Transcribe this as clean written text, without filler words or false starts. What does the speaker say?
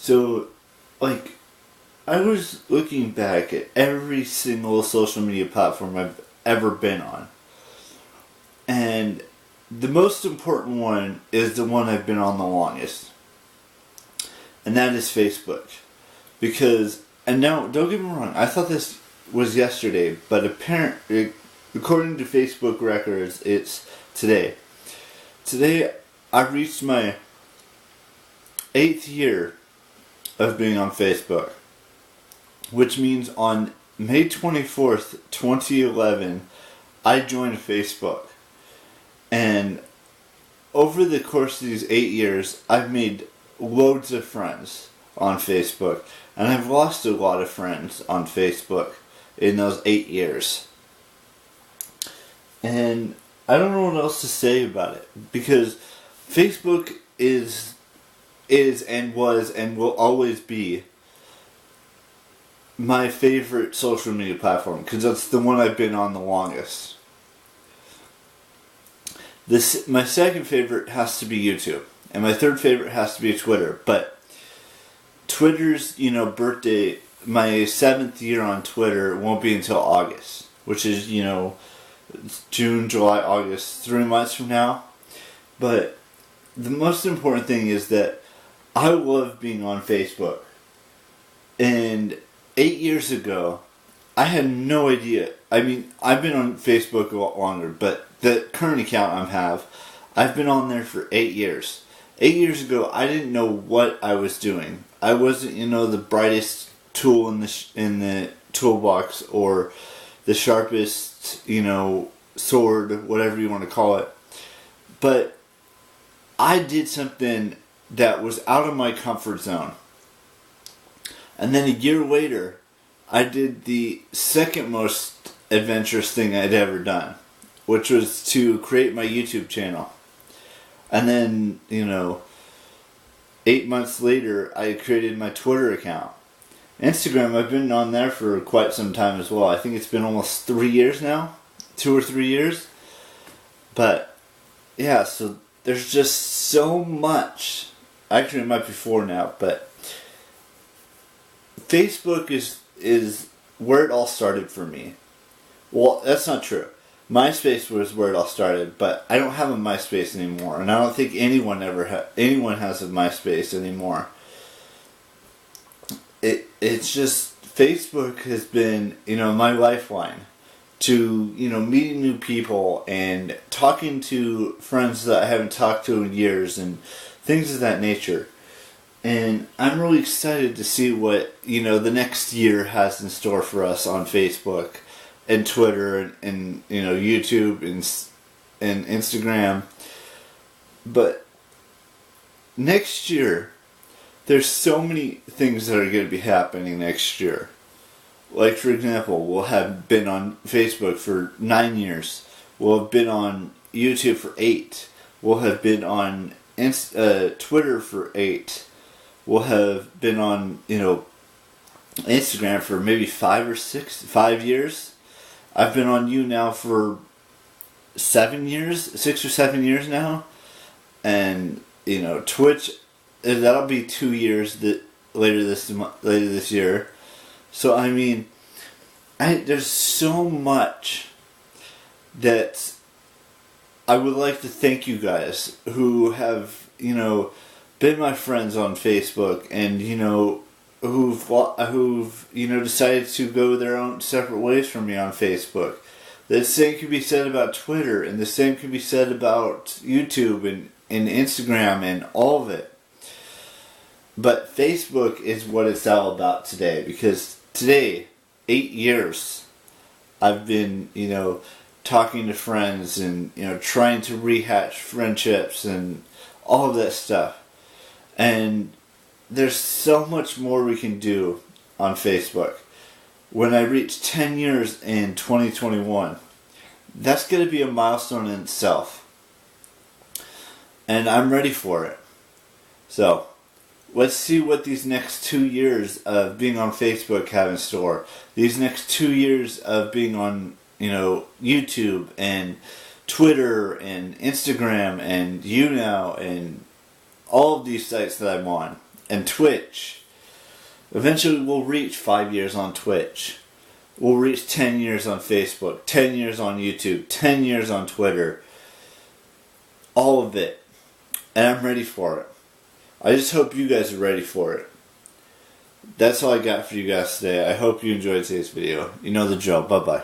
So, like, I was looking back at every single social media platform I've ever been on. And the most important one is the one I've been on the longest. And that is Facebook. Because, and now, don't get me wrong, I thought this was yesterday, but apparently, according to Facebook records, it's today. Today, I reached my 8th year of being on Facebook. Which means on May 24th, 2011, I joined Facebook. And over the course of these 8 years, I've made loads of friends on Facebook. And I've lost a lot of friends on Facebook in those 8 years. And I don't know what else to say about it. Because Facebook is and was and will always be my favorite social media platform. Because that's the one I've been on the longest. My second favorite has to be YouTube. And my third favorite has to be Twitter. But Twitter's, birthday, my 7th year on Twitter won't be until August. Which is, June, July, August, 3 months from now. But the most important thing is that I love being on Facebook. And 8 years ago, I had no idea. I mean, I've been on Facebook a lot longer, but the current account I have, I've been on there for 8 years. 8 years ago, I didn't know what I was doing. I wasn't, the brightest tool in the toolbox or the sharpest, sword, whatever you want to call it. But I did something that was out of my comfort zone. And then a year later, I did the second most adventurous thing I'd ever done, which was to create my YouTube channel. And then, 8 months later, I created my Twitter account. Instagram, I've been on there for quite some time as well. I think it's been almost 3 years now. 2 or 3 years. But, yeah, so there's just so much. Actually, it might be 4 now, but Facebook is where it all started for me. Well, that's not true. MySpace was where it all started, but I don't have a MySpace anymore, and I don't think anyone has a MySpace anymore. It's just Facebook has been, my lifeline to, meeting new people and talking to friends that I haven't talked to in years and things of that nature. And I'm really excited to see what, the next year has in store for us on Facebook and Twitter and YouTube and Instagram. But next year, there's so many things that are going to be happening next year. Like, for example, we'll have been on Facebook for 9 years. We'll have been on YouTube for 8. We'll have been on Twitter for 8. We'll have been on, Instagram for maybe 5 years. I've been on you now for 7 years, 6 or 7 years now. And, Twitch, that'll be 2 years later this year. So, I mean, there's so much that I would like to thank you guys who have, been my friends on Facebook and, who've decided to go their own separate ways from me on Facebook. The same can be said about Twitter, and the same can be said about YouTube and Instagram and all of it. But Facebook is what it's all about today, because today, 8 years, I've been, talking to friends and, trying to rehatch friendships and all of that stuff. And there's so much more we can do on Facebook. When I reach 10 years in 2021, that's going to be a milestone in itself. And I'm ready for it. So, let's see what these next 2 years of being on Facebook have in store. These next 2 years of being on, YouTube and Twitter and Instagram and YouNow and all of these sites that I'm on. and Twitch. Eventually we'll reach 5 years on Twitch. We'll reach 10 years on Facebook, 10 years on YouTube, 10 years on Twitter. All of it. And I'm ready for it. I just hope you guys are ready for it. That's all I got for you guys today. I hope you enjoyed today's video. You know the drill. Bye-bye.